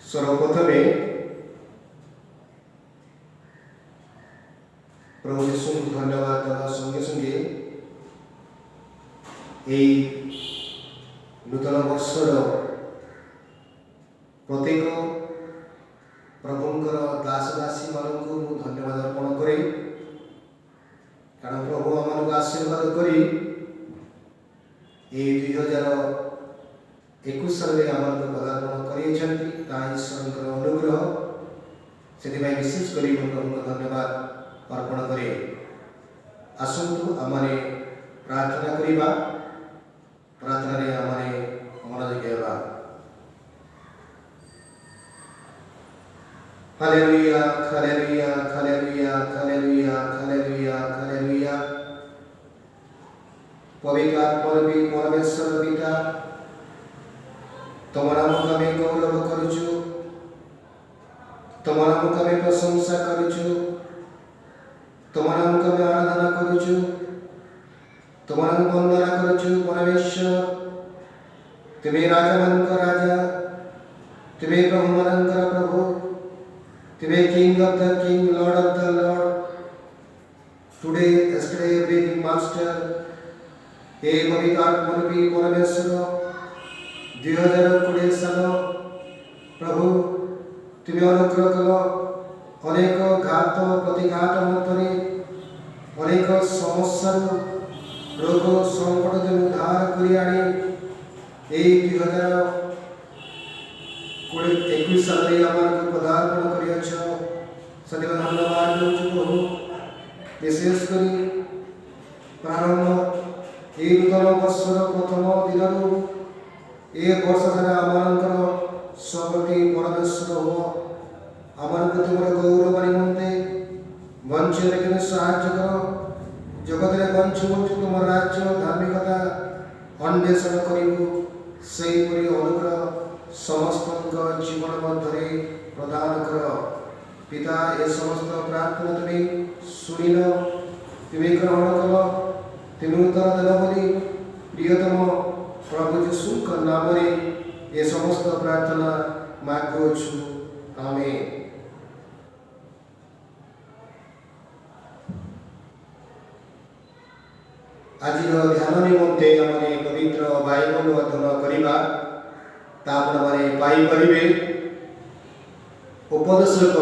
सर्वप्रथमे प्रभु यीशु को धन्यवाद देवा संगे संगे यही नूतन वर्षर प्रत्येक प्रभुंकर दासदासी मानक धन्यवाद अर्पण करे कारण प्रभु आम आशीर्वाद करी 2021 साल आम पदार्पण कर ईश्वर अनुग्रह से विशेष कर प्रभु धन्यवाद अर्पण करे। आसतु आमने प्रार्थना करवा प्रार्थना आमने मनोযোগ देवा। Hallelujah hallelujah hallelujah hallelujah hallelujah hallelujah. पवित्र परमेश्वर पिता तुम नाम को आम गौरव करुचु तुम नाम को आम प्रशंसा करुचु तुम नाम को आम आराधना करुचु तुम नाम वंदना करुचु। परमेश्वर तुम्हें राजा मानक राजा तुम्हें प्रभु मानक प्रभु तुम्हें king of the king Lord of the Lord today yesterday everything master हे पवित्र आत्मा परमेश्वर 2020 साल प्रभु तुम्हें अनुग्रह कल अनेक घात प्रतिघात मध्य अनेक समस्या रोग संकट उद्धार कर आनी 2021 साल पदार्पण कर धन्यवाद प्रभु। विशेष कर प्रारंभ ये नूतन वर्षर प्रथम दिन ये वर्ष सारा आमर सबटी परमेश्वर हो आमर तुम गौरव निमंते वंचन के साहाय्य कर जगत में वंच तुम राज्य धार्मिकता अन्वेषण करू से अनुग्रह समस्त जीवन मध्य प्रदान कर। पिता ये समस्त प्रार्थना तुम्हें शुणिल तुम्हें ग्रहण कल तुम्हें उत्तर देव बोली प्रियतम प्रभु यीशु नाम ये समस्त प्रार्थना मागुछु आमेन। आज ध्यान निमंते आमने पवित्र बाइबल अध्ययन करवा तापने पाइपरिवे उपदेशक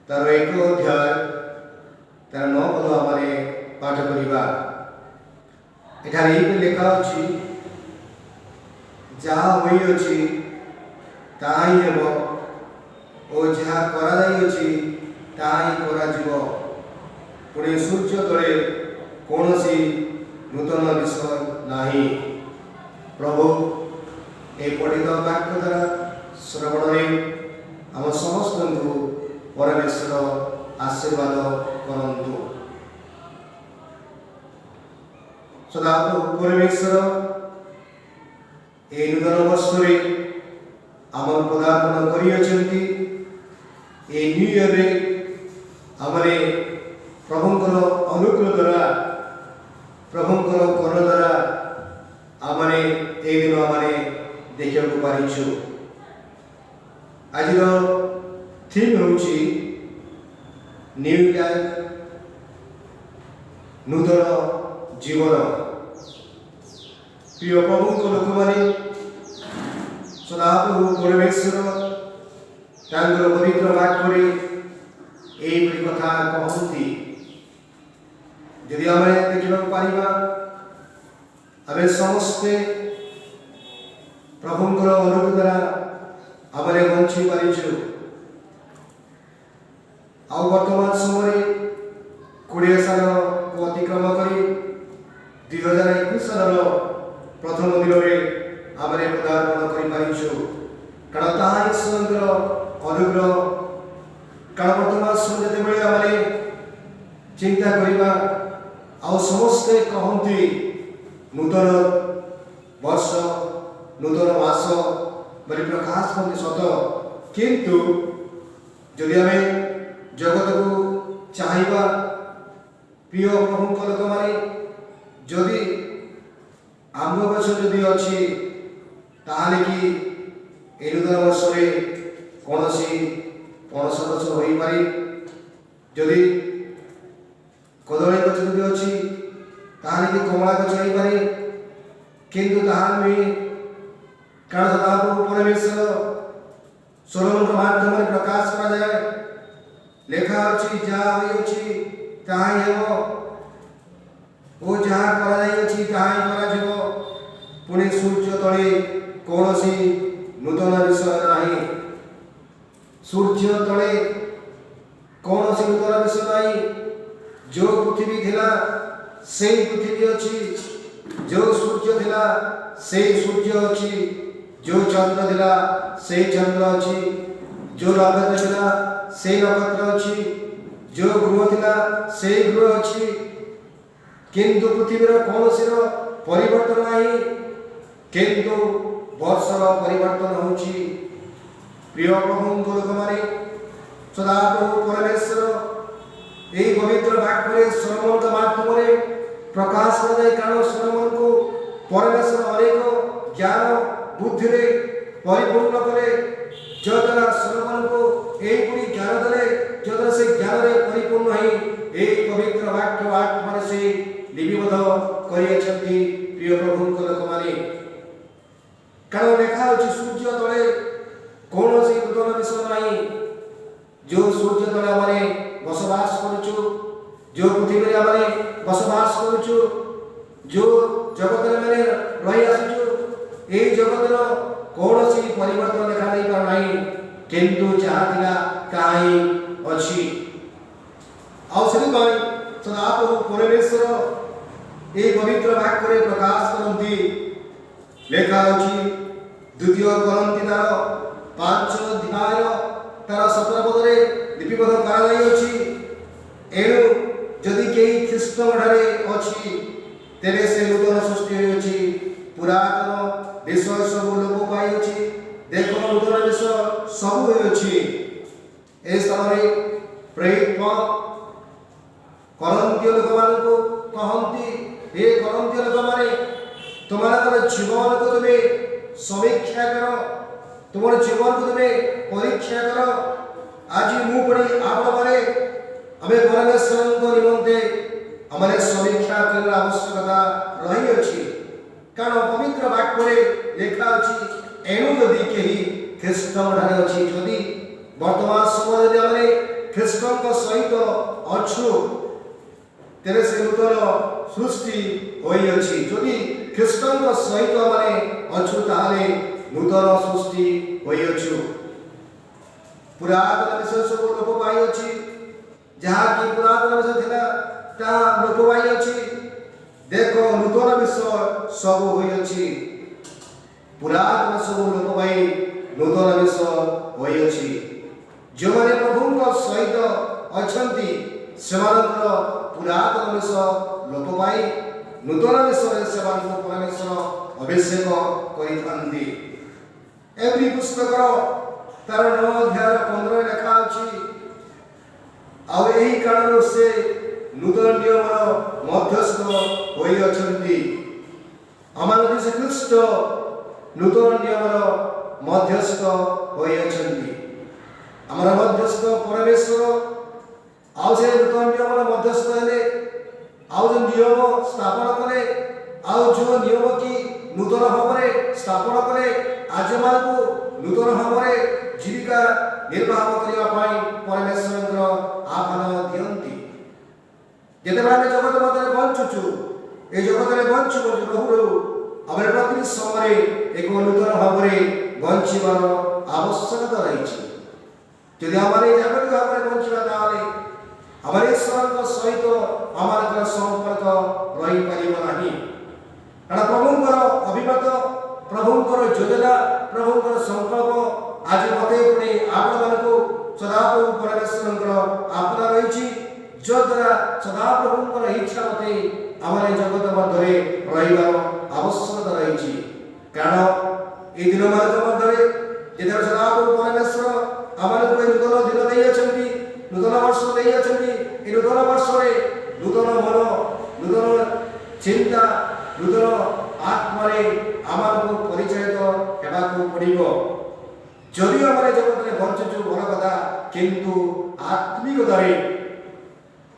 तार 1 अध्याय तार 9 पद आमने पाठ करवा। एठारे लिखा अछि जहाँ होई अछि ताहा ही हेब ओ जहाँ करा जाई अछि ताहा ही करा जीव। पुणे सूर्य तले कौनसी नूतन विषय नाही। प्रभु ए पठित वाक्य द्वारा श्रवण आम समस्त को परमेश्वर आशीर्वाद करंतु। सदा परमेश्वर ए नूतन वर्ष आम पदार्पण कर न्यू इयर आमने प्रभुंकर अनुग्रह द्वारा प्रभुंकर कर द्वारा आमने ए दिन आमने देखा पारिछु। आज थीम होची न्यू लाइफ नूतन जीवन। प्रिय प्रभुंक लोक माने सदाप्रभु परमेश्वर तांकर पवित्र वाक्य यही कथा कहती। यदि आम देखा पारिबा आम समस्ते प्रभुंकर अनुग्रह द्वारा आमने बंची पारिछु। आ वर्तमान समय 20 साल को अतिक्रम कर 2021 साल प्रथम दिन में आमने पदार्पण कर पारिछु। कारण ताहा ईश्वर अनुग्रह कारण वर्तमान समय जिते आमने चिंता करवा आ समस्ते कहती नूतन वर्ष नूतन मास बड़ी प्रकाश करते सत किंतु जदि आम जगत को चाहिए प्रिय प्रभुंक लोक माने जदि आंब गछ जदि अच्छी ताहले कि ए नूतन वर्ष कौन सी पणस गछ हो पारे जदि कदली गछ भी अच्छी कि कमला गछ हो पारे किंतु ताहा नुहे कारण सदाप्रभु परमेश्वर सोलोमन माध्यम प्रकाश करा जाए लेखा अच्छी जहाँ होइछि ताहा ही हेबो ओ जहाँ करा जाइछि ताहा ही करा जिवो पुणे सूर्य तले कौन नूतन विषय नहीं सूर्य तले कौन नूतन विषय नहीं जो पृथ्वी थिला से पृथ्वी अच्छी जो सूर्य थिला से सूर्य अच्छी जो चंद्र थिला से चंद्र अच्छी जो नक्षत्र थिला से नक्षत्र अच्छी जो ग्रह थिला से ग्रह अच्छी किंतु पृथ्वीर कौन परिवर्तन नहीं किंतु वर्षर परिवर्तन होची प्रिय प्रभु लोक माने सदाप्रभु परमेश्वर यही पवित्र वाक्य सोलोमन माध्यम प्रकाश कर कारण सोलोमन को परमेश्वर अनेक ज्ञान बुद्धि परिपूर्ण करे जद्वारा सोलोमन को यही ज्ञान देले जद्वारा से ज्ञान परिपूर्ण ही यही पवित्र वाक्य आत्मा से लिपिबद्ध करियछंती प्रिय प्रभु लोक माने कारण लेखा होची सूर्य तले कौन नूतन विषय नहीं जो सूर्य तले आमे बसवास करूछु जो पृथ्वी आमे बसवास करूछु जो जगत में रही आसुछु ए जगतर कौन परिवर्तन देखा नहीं पार नहीं किंतु जहाँ थिला काई अछि अवसरी पाई सदाप्रभु परमेश्वर ए पवित्र वाक्य प्रकाश करंती लेखा अछि द्वितीय कोरिन्थियर 5 अध्याय तार 17 पदरे लिपिबद्ध कराଯାଇଛି एणु जदि केही ख्रीष्ट मठारे अछि तेरे से नूतन सृष्टि होइछि पुरातन विषय सब लोप पाइछि देखो नूतन विषय सब होइछि ए स्थाନରେ प्रेरित कोरिन्थीय लोकमानଙ୍କୁ कहନ୍ତି हे कोरिन्थीय लोकमाने तुम्हारा जीवन को तुम्हें समीक्षा करो तुम जीवन को तुम्हें परीक्षा करो आज मु पढ़ी आप आमे परमेश्वर निमंते हमारे समीक्षा करने आवश्यकता रही अच्छी कारण पवित्र वाक्य लेखा अच्छी एणु जदि कहीं ख्रीष्ट ठारे अच्छी जदि वर्तमान समय जदि आमे ख्रीष्ट सहित अच्छु तेरे से नूतन सृष्टि होई अछि जदि ख्रीष्ट सहित माने अच्छु ताले नूतन सृष्टि होई अछि पुरातन विषय सब लोप पाई अछि जहाँ की पुरातन विषय थिला ता लोप पाई अछि देखो नूतन विषय सब होई अछि पुरातन सब लोप पाई नूतन विषय होई अछि जो माने प्रभु सहित अछंती सेमानकर पुरातन विषय लोप पाई नूतन विषय से परमेश्वर अभिषेक करिथांती एवरी पुस्तक तार 9 अध्याय 15 लेखा अछि आ एही कारण से नूतन नियम मध्यस्थ होई अछंती आमान से ख्रीष्ट नूतन नियम मध्यस्थ होई अछंती हमर मध्यस्थ परमेश्वर आउ से नूतन नियम मध्यस्थ हेले आउ जो नियम स्थापन करे आउ जो नियम की नूतन भाव स्थापन करे आज को नूतन भाव जीविका निर्वाह करने परमेश्वर आह्वान दियंती जिते आम जगत मध्य बंचुचु ये जगत में बंचु प्रभु आम प्रति समय एक नूतन भाव बंचार आवश्यकता रही जदि आम जागतिक भाव में बंचा हमारे ईश्वर सहित आम संपर्क रही पार नहीं कारण प्रभुंर अभिमत प्रभुंर योजना प्रभुंर संकल्प आज मत पुणी आपण सदाप्रभु परमेश्वर आज्ञा रही जद्वारा सदाप्रभुंर इच्छा मत आम जगत मध्य रही आवश्यकता रही कारण ये दिन मान मध्य जिधर सदाप्रभु परमेश्वर आम नूतन दिन दे नूतन वर्ष दे नूतन वर्ष नूतन मन नूतन चिंता नूतन आत्मा आमको परिचय होगा पड़ो जदि आम जगत में बंचुचु भल कथा किंतु आत्मिकतारे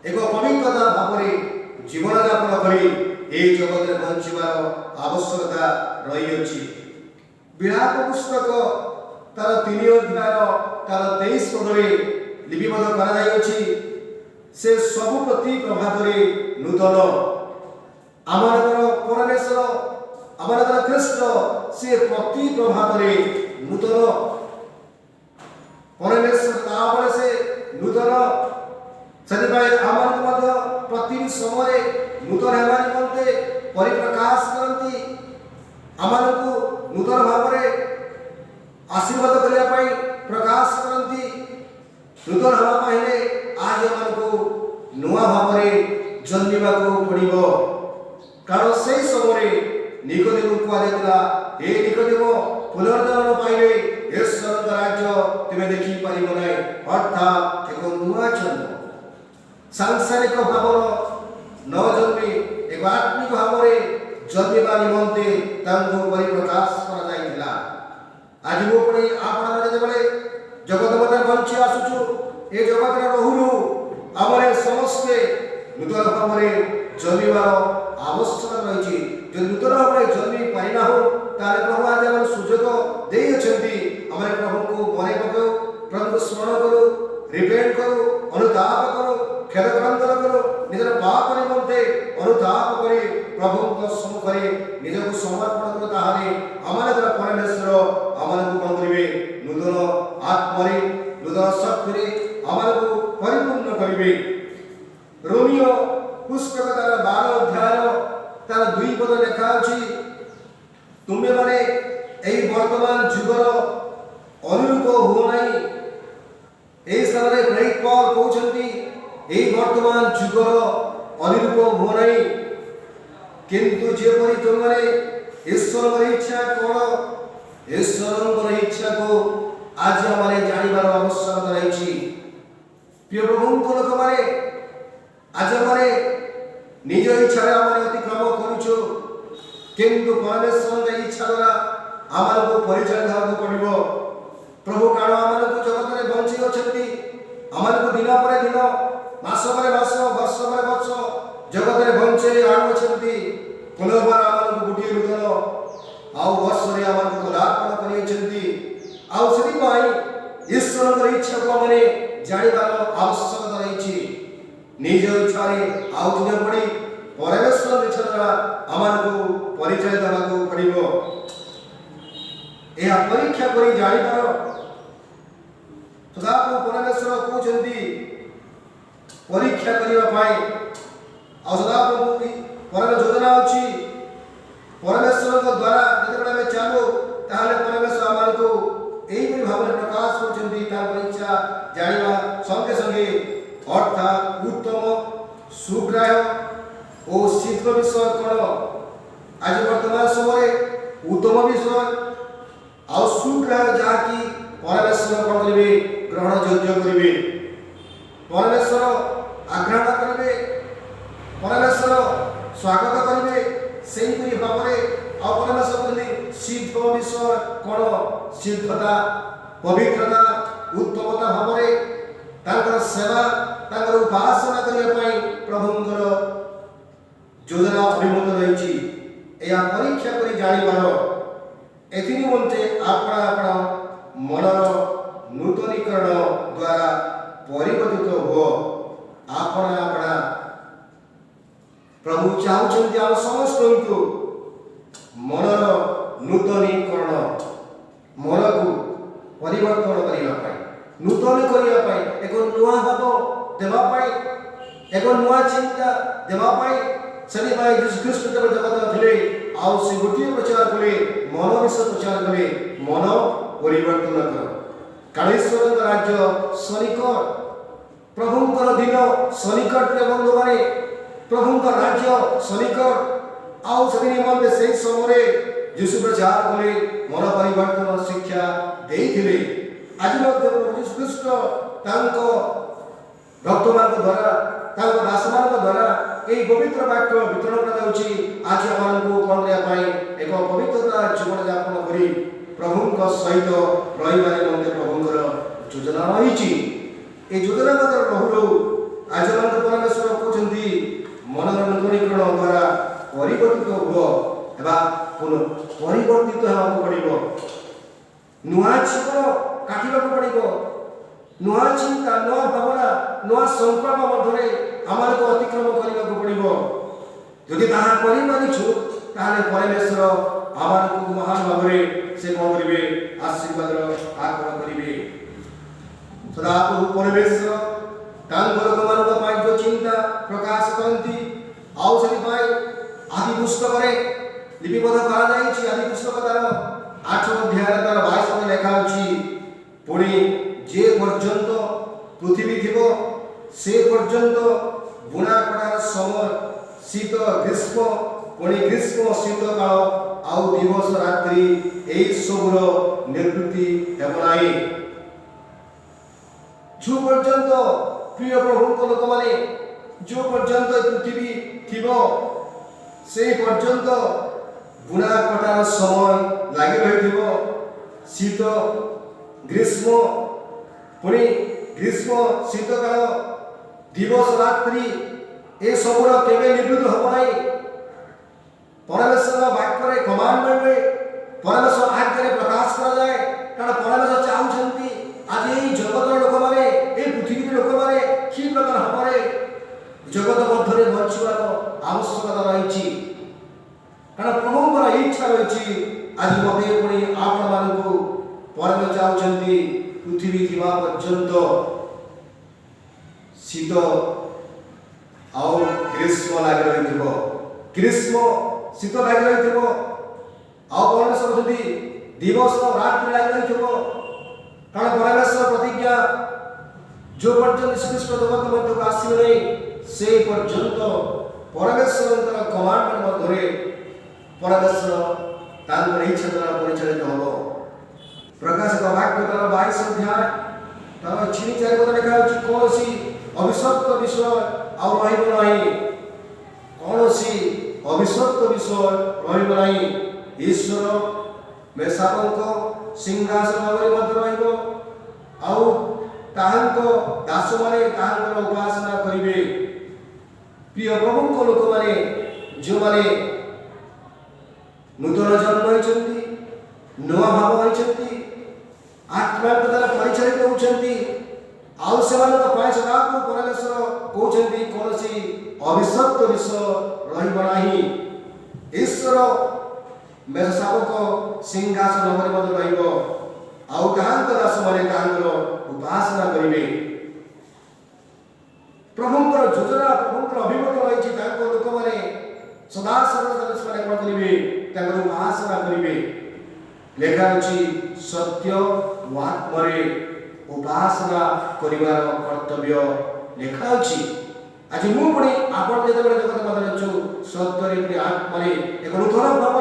एक पवित्रता भाव में जीवन यापन करी ए जगत में बंचार आवश्यकता रही। विलाप पुस्तक तार 3 अध्याय तार 23 पदे लिपिबद्ध कर से सब प्रति प्रभात नूतन आमर परमेश्वर आमर कृष्ण से प्रति प्रभात नूतन परमेश्वर से नूतन से आमर प्रति समय नूतन होगा निमंते परिप्रकाश करती आमर को नूतन भाव में आशीर्वाद करने प्रकाश करती नूतन हाँपे आज आम को नुआ भाव में जन्मिबा पड़ो कारण से समय निकोदेम कहला हे निकोदेम पुनर्जन्म पाइले ए स्वर्ग राज्य तुम देखी पार ना अर्थात एक नुआ जन्म सांसारिक भाव न जन्मी एक आत्मिक भाव में जन्मिबा निमंते परिप्रकाश करा आज मो पुणी आपण जो जगत मत बंची आसुचु ए जगत रहूलु आम समस्ते नूतन भाव में जन्मिबार आवश्यकता रही। जो नूतन भाव में जन्मी पारिना हो ताले प्रभु आज आम सुजोग देइछंती आम प्रभु को मने पकाओ प्रभु को स्मरण करो रिपेंट करो अनुताप करो खेद क्रंदन करो निजर पाप निमंते अनुताप करी प्रभु को सम्मुखरे निजको समर्पण करो ताहारे आमर परमेश्वर आमर को कौन करिवे नूतन आत्मा नूतन शक्ति आमर को परिपूर्ण करिवे। रोमियो पुस्तक तार 12 अध्याय तार 2 पद लिखा अछि तुमे माने एई वर्तमान जुगर अनुरूप हो नाही एई स्थान प्रेरित पौल कहउछंती एई वर्तमान जुगर अनुरूप हो नाही किंतु जेपरि तुमरे ईश्वर इच्छा कोन ईश्वर इच्छा को आज हमारे जानिबार आवश्यकता रही। प्रिय प्रभु लोक माने आज हमारे निज इच्छा अतिक्रम करुचु किंतु परमेश्वर इच्छा द्वारा आम को परिचय होगा पड़ो प्रभु कारण आम को जगत में बंची अच्छा आम को दिन पर दिन मास पर मास वर्ष पर वर्ष जगत में बंचे आणुंट पुनर्बार आम को गोटे नूतन आउ वर्ष आम को पदार्पण कर ईश्वर इच्छा को आम जानिबार आवश्यकता रही। निज इच्छा आउ दिन पड़ी परमेश्वर इच्छा द्वारा आम को परिचय देवाक पड़ो यह परीक्षा कर जानिबार सदा परमेश्वर कहते परीक्षा करने सदा पर योजना अच्छी परमेश्वर द्वारा जब चालू ताहले परमेश्वर आम को यही भाव में प्रकाश कर इच्छा जाना संगे संगे अर्थात उत्तम सुग्राह्य और शीघ्र विषय कौन आज वर्तमान समय उत्तम विषय आ सुग्राह्य जहाँकि परमेश्वर कौन करेंगे ग्रहण योग्य करेंगे परमेश्वर आग्रह करेंगे परमेश्वर स्वागत करेंगे से भाव में परमेश्वर शीघ्र विषय कौन शीघ्रता पवित्रता उत्तमता भाव में सेवा उपासना करने प्रभुंर योजना अभिमुख रही यह परीक्षा कर जानिबार एनिमंते आपणा आपणा मनर नूतनीकरण द्वारा परिवर्तित हो आपणा आपणा प्रभु चाहते आम समस्त को मनर नूतनीकरण मन को परिवर्तन करने नूतन करने एक नुआ भाव देवाई एक नुआ चिंता देवाई से ख्रीष्ट जगत थे आउ से गोटे प्रचार कले मन विषय प्रचार कले मन परिवर्तन कर कालेश्वर राज्य सनिकट प्रभुंर दिन सनिकट बंधु माने प्रभुंर राज्य सनिकट आउ से निमंते से समय यीशु प्रचार कले मन परिवर्तन शिक्षा देइथिले आज प्रभु ख्रीष्ट भक्त मान द्वारा दास मान द्वारा यही पवित्र वाक्य वितरण कर आज आम को कौन एक पवित्रता जीवन यापन कर प्रभु सहित रही प्रभुंर योजना रही। ये योजना रहू आज परमेश्वर कहते मनर नूतनीकरण द्वारा परिवर्तित हुआ परिवर्तित होगा पड़ो नुआ जीवन काटा पड़ो नुआ चिंता नुआ भावना नुआ संकल्प मध्य आमको अतिक्रम करने को पड़ो। जदि तारीचु परमेश्वर आमको महान भाव से कौन करेंगे आशीर्वाद आग्रह करेंगे। सदा प्रभु परमेश्वर जो चिंता प्रकाश करती आदि पुस्तक लिपिबद्ध कर आदि पुस्तक तार 8 अध्याय तार 22 लेखा अच्छी पुणी जे पर्यंत पृथ्वी थी से पर्यंत बुणा कटार समय शीत ग्रीष्म पुणी ग्रीष्म शीत काल आउ दिवस रात्रि यही सबुर निवृत्ति हेबना जो पर्यंत प्रिय प्रभु लोक मैंने जो पर्यंत पृथ्वी थी से पर्यंत बुणा कटार समय लगी रही शीत ग्रीष्म पुणी ग्रीष्म शीत काल दिवस रात्रि ए सबुर केवे निवृत्त हम ना। परमेश्वर वाक्य कमांडमेंट परमेश्वर आज्ञा प्रकाश करा जाए कारण परमेश्वर चाहते आज यही जगतर लोक मैंने पृथ्वी लोक मैंने कि प्रकार भाव जगत मध्य बचार आवश्यकता रही कारण प्रभुंर इच्छा रही आज मत पुणी आपण मानक परमेश्वर चाहते पृथ्वी थी पर्यंत शीत आउ ग्रीष्म लगी रही ग्रीष्म शीत लगी रही परमेश्वर जदि दिवस रात्रि लगी रही कारण परमेश्वर प्रतिज्ञा जो पर्यंत श्रीकृष्ण जगत मध्य को आसवे नहीं से पर्यंत परमेश्वर कमांडमेंट मध्य परमेश्वर इच्छा द्वारा परिचालित हम। प्रकाशित वाक्य तार 22 अध्याय तार 3-4 पद लिखा कौन अभिशप्त विषय आउ रहा कौन अभिशप्त विषय रहा ईश्वर मेषाक सिंहासन भाव आउ दास माने उपासना करेंगे। प्रिय प्रभु लोक मैंने जो मैंने नूतन जन्म होती नुआ भाव होती आत्मा द्वारा परिचालित होती सदा परमेश्वर कहते कौन अभिशप्त विषय रहा ईश्वर मेषशावक सिंहासन दास मैंने उपासना करेंगे। प्रभुंर योजना प्रभुंर अभिमत रही लोक मैंने सदा सर्वदा कौन करेंगे उपासना करेंगे। लेखा अच्छी सत्य आत्मा उपासना करिवार कर्तव्य लेखा अच्छी। आज मुझे आपण जो जगत मध्य अच्छु सत्य आत्मा एक नूतन भाव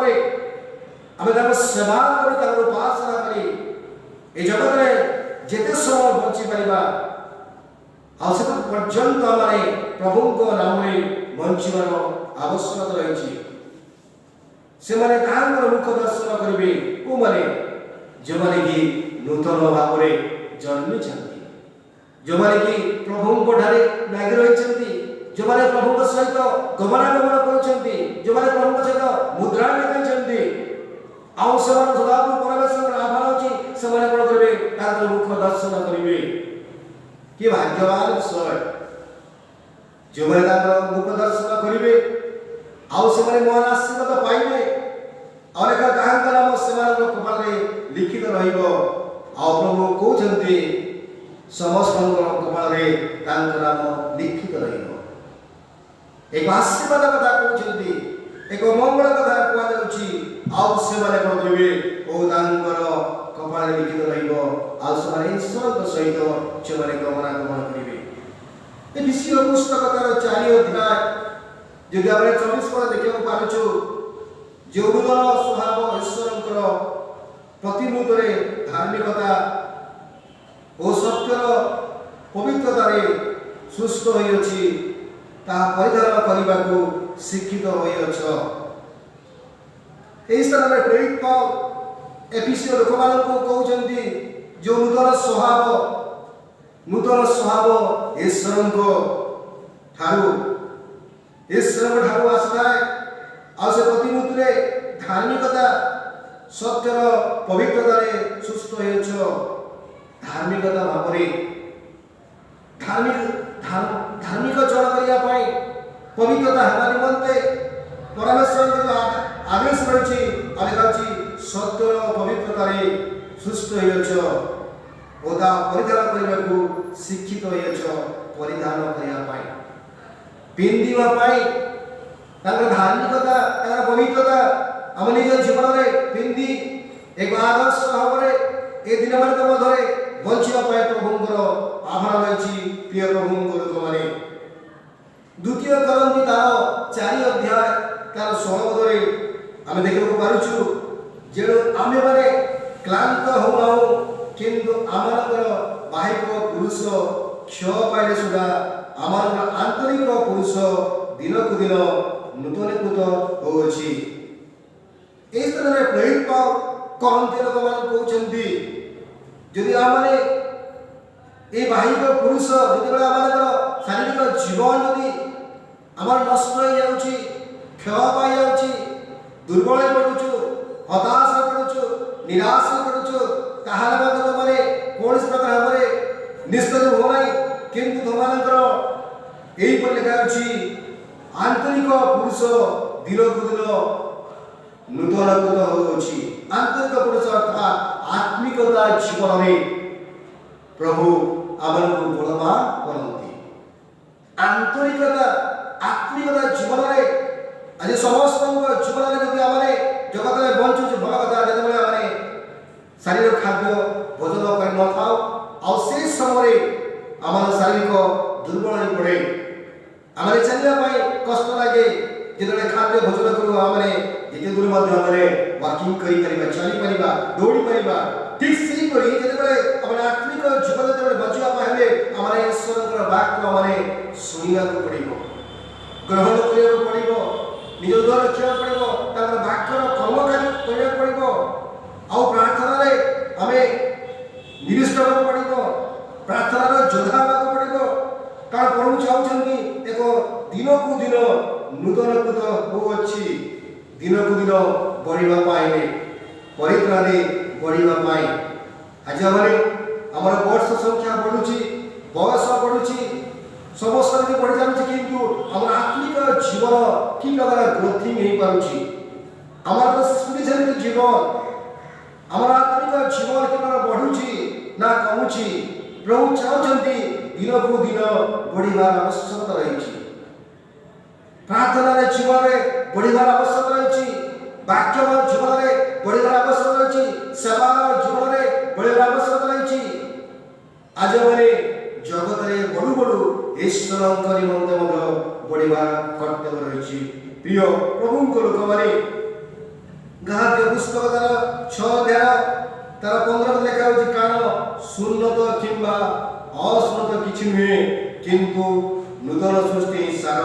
आम सेवा कर उपासना करी जगत में जिते समय बची पारा पर्यंत आम प्रभु नाम बचार आवश्यकता रही से मुख दर्शन करेंगे को मैंने जो मैंने कि नूतन भाव जन्मी जो मैंने कि प्रभु लगी रही जो मैंने प्रभु सहित गमनागमन कर जो मैंने प्रभु सहित मुद्रा लगाई सदा परमेश्वर आभार अच्छी से कौन करेंगे मुख दर्शन करेंगे। कि भाग्यवान विषय जो मैंने मुख दर्शन करेंगे से महान आशीर्वाद पाइबे नाम से कपाल लिखित प्रभु कहते समस्त कपाल नाम लिखित एक आशीर्वाद कथा कहते एक मंगल कथा कहुच्छी से कौन करेंगे कपाल लिखित ईश्वर सहित जो मैंने गमनागमन करेंगे। ये विषय पुस्तक तार 4 अध्याय जदि आम 24 पद देखा पार्छु जो नूतन स्वभाव ईश्वर प्रतिमूर्त धार्मिकता और सत्यर पवित्रतार सुस्थ होइछि परिधान करने को शिक्षित होइछ। स्थान में प्रेरित पौल एफिसियो लोक मानक कहउचंती जो नूतन स्वभाव ईश्वर ठारू आसता आ से प्रतिमूर्ति धार्मिकता सत्यर पवित्रता सुस्थ हो धार्मिकता भाव धार्मिक चरण करने पवित्रता होगा निमंते परमेश्वर जो आदेश रही सत्यर पवित्रता सुस्थ होता परिधान करने को शिक्षित हो परिधान करने पिंधाई धार्मिकता पवित्रता आम निज जीवन में पिंधि एक आदर्श भाव ए दिन मान मध्य बचापी प्रभुंर आह्वान रही प्रिय प्रभु लोक मैंने द्वितीय करंती तार 4 अध्याय तार 16 पदे आम देखा पार्छु जेणु आम मैंने क्लांत होना किंतु आमर बाहिक पुरुष क्षय पाइले सुधा आमर आंतरिक पुरुष दिनकु दिन नूतनीकृत होउछि। एई तरह प्रेरित पाव करंती लोक मान कहउछन्ती यदि आमने ए बाहिक पुरुष जति बेला आमर शारीरिक जीवन यदि आमर नष्ट हो जाउछि क्षय पाइ जाउछि दुर्बल पडुछु हताश पडुछु निराश पडुछु ताहार मतलब माने कौन प्रकार भाव निष्ठुर हो नहीं किंतु तुमर यही लिखा आंतरिक पुरुष दिनकु दिन नूतनीकृत होउछि। आंतरिक पुरुष अर्थात आत्मिकता जीवन में प्रभु आमको बलवान करती आंतरिकता आत्मिकता जीवन में आज समस्त जीवन में जब आम जगत में बंचुचे भल कथा जो आम शारीरिक खाद्य भोजन कर न था आ समय आम शारीरिक दुर्बल हो पड़े आम चलने कष्ट लगे जो खाद्य भोजन करूँ आम जिते दूर वाकिंग कर चली दौड़ी पार ठीक से आम आत्मिक जीवन जो बचापे आम ईश्वर वाक्य आम शुणा पड़ो ग्रहण करा पड़ो निज द्वारा रखा पड़ो वाक्यर कर्मकारी करा पड़ो आ प्रार्थना आम निविष्ट होगा पड़ो प्रार्थना जोधा होगा पड़ो कारण प्रभु चाहते एक दिनकु दिन नूतनीकृत होउछि दिनकु दिन बढ़ापी परित्राणे बढ़ापी आज आमर वर्ष संख्या बढ़ुची बयस बढ़ुची समस्त बढ़ी जाऊँगी किंतु आम आत्मिक जीवन कि प्रकार ग्रोथिंग हो पारुछि आमर स्पिरिचुअल जीवन आमर आत्मिक जीवन कि बढ़ुची ना कमुची प्रभु चाहते दिनकु दिन बढ़िबार आवश्यकता रही प्रार्थना जीवन में बढ़िबार आवश्यकता रही वाक्य जीवन में बढ़िबार आवश्यकता रही सेवा जीवन में बढ़िबार आवश्यकता रही आज मैंने जगत में बड़ू बड़ू ईश्वर निमंते बढ़िबार कर्तव्य रही प्रिय प्रभु लोक मैंने गाद्य पुस्तक तार 6 अध्याय तार 15 लिखा कारण सुन्नत किंबा असुन्नत किछि नुहे किंतु नूतन सृष्टि सार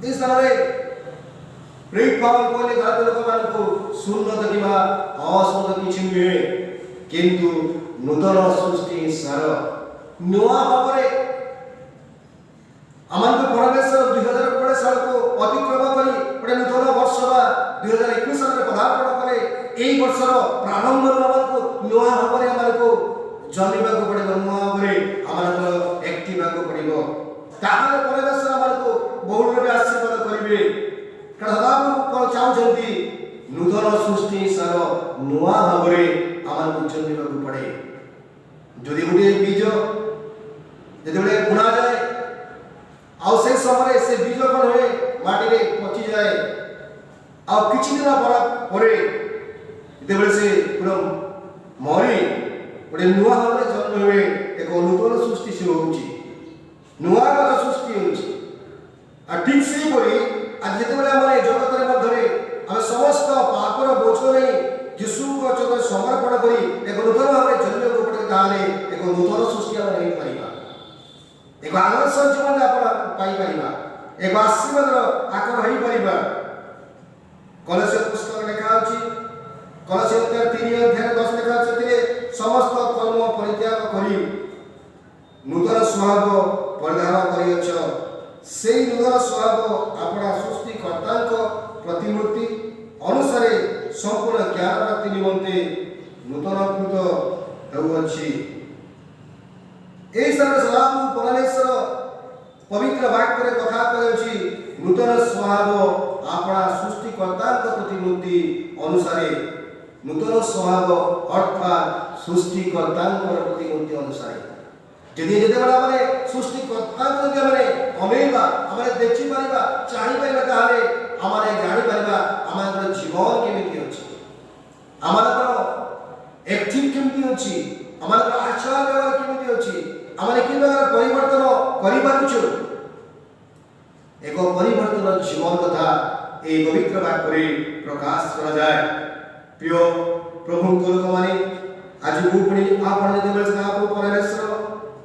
इस स्थान प्रेरित पावल कहले गाद्य लोक मानकु सुन्नत किंबा असुन्नत किछि नुहे किंतु नूतन सृष्टि सार नुआ भावरे आमको परमेश्वर 2020 साल को अतिक्रम करी गोटे नूतन वर्ष बा 2021 साल में पदार्पण करे यही वर्षर प्रारंभ आमको नुआ भाव आमको जमीवा को पड़ो नुआ भाव आमको एक्टिव पड़ो ताहले परमेश्वर आमको बहुल रूप आशीर्वाद करेंगे कारण सदा चाहते नूतन सृष्टि सार नुआ भाव आमको जमीवा पड़े जदि गोटे बीज जो बुणा जाए आउ से समय से बीज कौन हुए माटी पचि जाए आउ किछि दिन पर से पूरा मरी गोटे नुआ भाव जन्म हुए एक नूतन सृष्टि से होउछि नुआ गत सृष्टि होउछि आ ठीक से परी आज जते आम जगत मध्य आम समस्त पापर बोझ नहीं यीशु को चरण समर्पण करी एक नूतन भाव जन्म को पड़े ताले एक नूतन सृष्टि आम नहीं परिबा एक आदर्श जीवन आप पाइपर एक आशीर्वाद आकर हो पार कलेश पुस्तक लिखा कलसियों 3:10 लिखा से समस्त कर्म परित्याग करी नूतन स्वभाव परिधान करियछ से नूतन स्वभाव अपना सृष्टिकर्ता प्रतिमूर्ति अनुसार संपूर्ण ज्ञान प्राप्ति निमंते नूतनकृत होउछि। एई सब सदाप्रभु परमेश्वर पवित्र वाक्य कथा कहउछि नूतन स्वभाव अपना सृष्टिकर्ता प्रतिमूर्ति अनुसार नूतन स्वभाव अर्थात सृष्टिकर्ता प्रतिमूर्ति अनुसार जदि जेतेबेला माने सृष्टिकर्ता जदि माने अमेबा आमे देखि परिबा चाहि परिबा ताहाले आमे जानि परिबा आमार जीवन केमिति अछि आमार एक्टिव केमिति अछि आमार आचार व्यवहार केमिति अछि आमे कि प्रकार परिवर्तन करि पारुछु एक परिवर्तन जीवन कथा ए पवित्र वाक्य प्रकाश करा जाय। प्रिय प्रभु को लोक माने आज बुपुणी आपण जेतेबेले सदाप्रभु परमेश्वर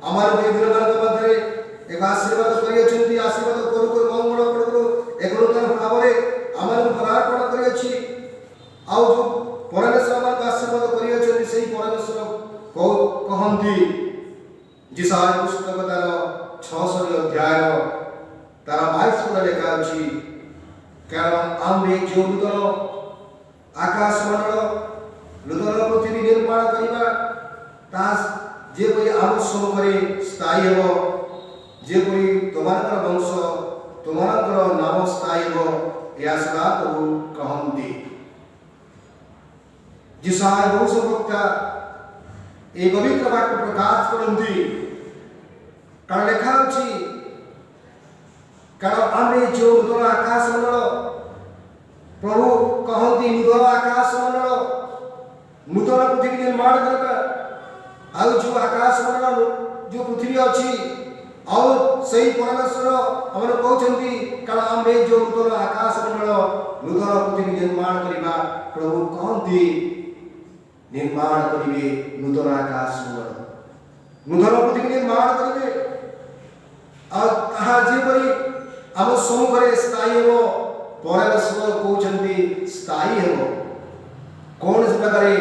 आमार के दिनमान मध्य एक आशीर्वाद करियछन्ति आशीर्वाद करू करू मंगल करू एक नूतन भावरे आमार पदार्पण करियछि आउ जो परमेश्वर आमार आशीर्वाद करियछन्ति सेही परमेश्वर को कहन्ति जिसाय पुस्तक तार 600 अध्याय तार 22 पद लेखा अछि कारण आम्भे जो नूतन आकाश मंडल नूतन पृथ्वी निर्माण करिबा ता जेपरि आम सम्मुखरे स्थायी हेब जेपरि तुम्हारा वंश तुम्हारा नाम स्थायी हेब या सदाप्रभु कहन्ति। जिसाय वंशवक्ता ए पवित्र वाक्य प्रकाश करन्ति कारण लेखा अछि कारण आमे जो नूतन आकाश मंडल प्रभु कहन्ति नूतन आकाश मंडल नूतन पृथ्वी निर्माण करबा आउ जो आकाश मंडल जो पृथ्वी अछि आउ सही परमेश्वर हमन कहउछन्ति कारण आमे जो नूतन आकाश मंडल नूतन पृथ्वी निर्माण करिबा प्रभु कहन्ति निर्माण करिवे नूतन आकाश मंडल नूतन पृथ्वी निर्माण करिवे आ ताहा जेपरि हम सम्मुखरे स्थायी हेबो परमेश्वर कहउछन्ति स्थायी हेबो कोन से प्रकारे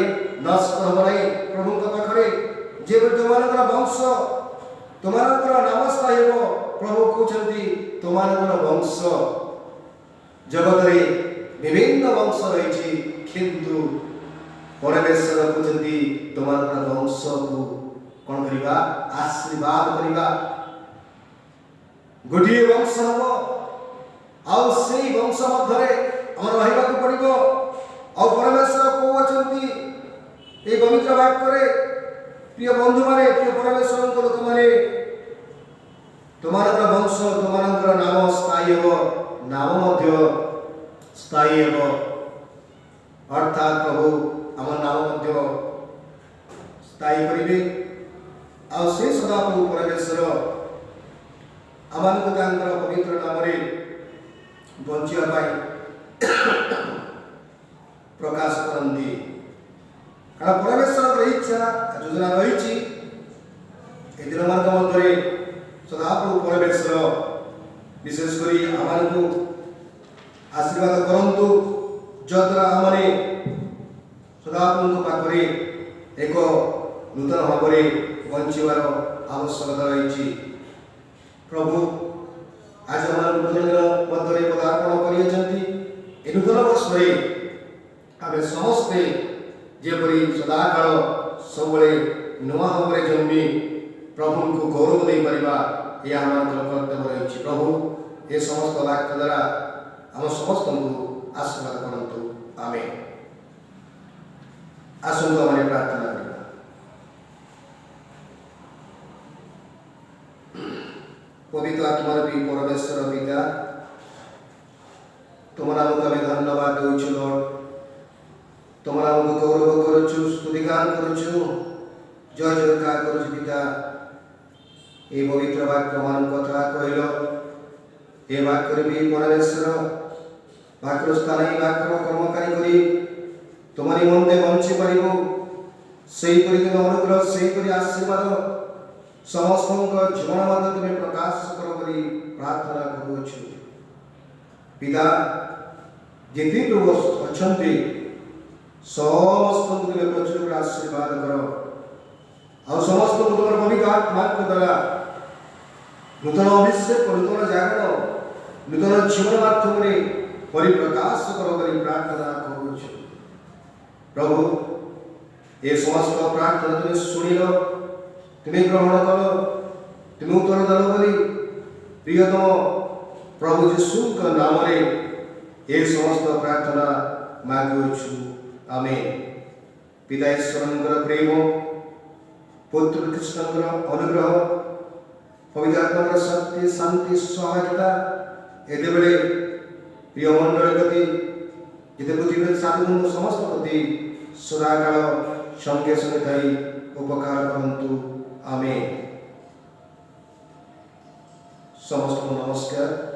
नष्ट हो नै प्रभु का पाखरे जे तुम्हारा वंश तुम्हारा नाम स्थायी हेबो प्रभु कहउछन्ति तुम्हारा वंश जगत रे विभिन्न वंश रहिछि किंतु परमेश्वर कहउछन्ति तुम्हारा वंश को कोन करिबा आशीर्वाद करिबा गोटिए वंश हबो आउ सेही वंश मध्यरे हमर रहिबा को पड़िबो आउ परमेश्वर कहउछन्ति ए पवित्र वाक्य रे प्रिय बंधु माने प्रिय परमेश्वर को लोक माने तुम्हारा वंश तुम्हारा नाम स्थायी हेबो नाम मध्य स्थायी हेबो अर्थात प्रभु हमर नाम मध्य स्थायी करिवे आ से सदाप्रभु परमेश्वर आमान को तांकर पवित्र नाम रे बंचिया पाई प्रकाश करन्ति कारण परमेश्वर इच्छा योजना रही ए दिन मार्ग मध्य सदाप्रभु परमेश्वर विशेष करी आमान को आशीर्वाद करंतु जद्वारा आमने सदाप्रभु पाखरे एक नूतन भावरे बंचिवार आवश्यकता रही। प्रभु आज आम नूतन मध्य पदार्पण कर नूतन वर्ष आम समस्ते जेपरी सदाकाल सब नुआ भाव में जन्मी प्रभु को गौरव नहीं पारिबा यह हमारा कर्तव्य रही। प्रभु ये समस्त वाक्य द्वारा आम समस्त को आशीर्वाद करंतु आमेन। आसंतु आमे प्रार्थना करिबा। पवित्र आत्मा रूपी परमेश्वर पिता तुम नाम को आमे धन्यवाद देउछु लॉर्ड तुम नाम को गौरव करुछु स्तुतिगान करुछु जय जयकार करुछु पिता ए पवित्र वाक्य मान कथा कहलो ए वाक्य भी परमेश्वर वाक्य स्थान ही वाक्य कर्मकारी करी तुम्हारी मन्ते बंची पारिबो सेही परि तुम अनुग्रह सेही परि आशीर्वाद समस्त जीवन मध्य तुम्हें प्रकाश कर करी प्रार्थना करुछु पिता जेति प्रभु अछंती समस्त तुम्हें प्रचुर आशीर्वाद करो और समस्त तुम पवित्र आत्मा द्वारा नूतन अभिषेक नूतन जागरण नूतन जीवन माध्यम परिप्रकाश करो करी प्रार्थना करुछु। प्रभु ये समस्त प्रार्थना तुम्हें शुणिल तुम्हें ग्रहण करो तुम्हें उत्तर दल बोली प्रियतम प्रभु जीशु नाम ये समस्त प्रार्थना मांगुछु। आमेन। पिता ईश्वर प्रेम पुत्र कृष्ण अनुग्रह पवित्र आत्मा शक्ति शांति सहायता ये बेले प्रिय मंडल प्रति जिते पृथ्वी साधु समस्त प्रति सदाकाल संगे संगे थी उपकार करंतु। आमेन। समस्त नमस्कार।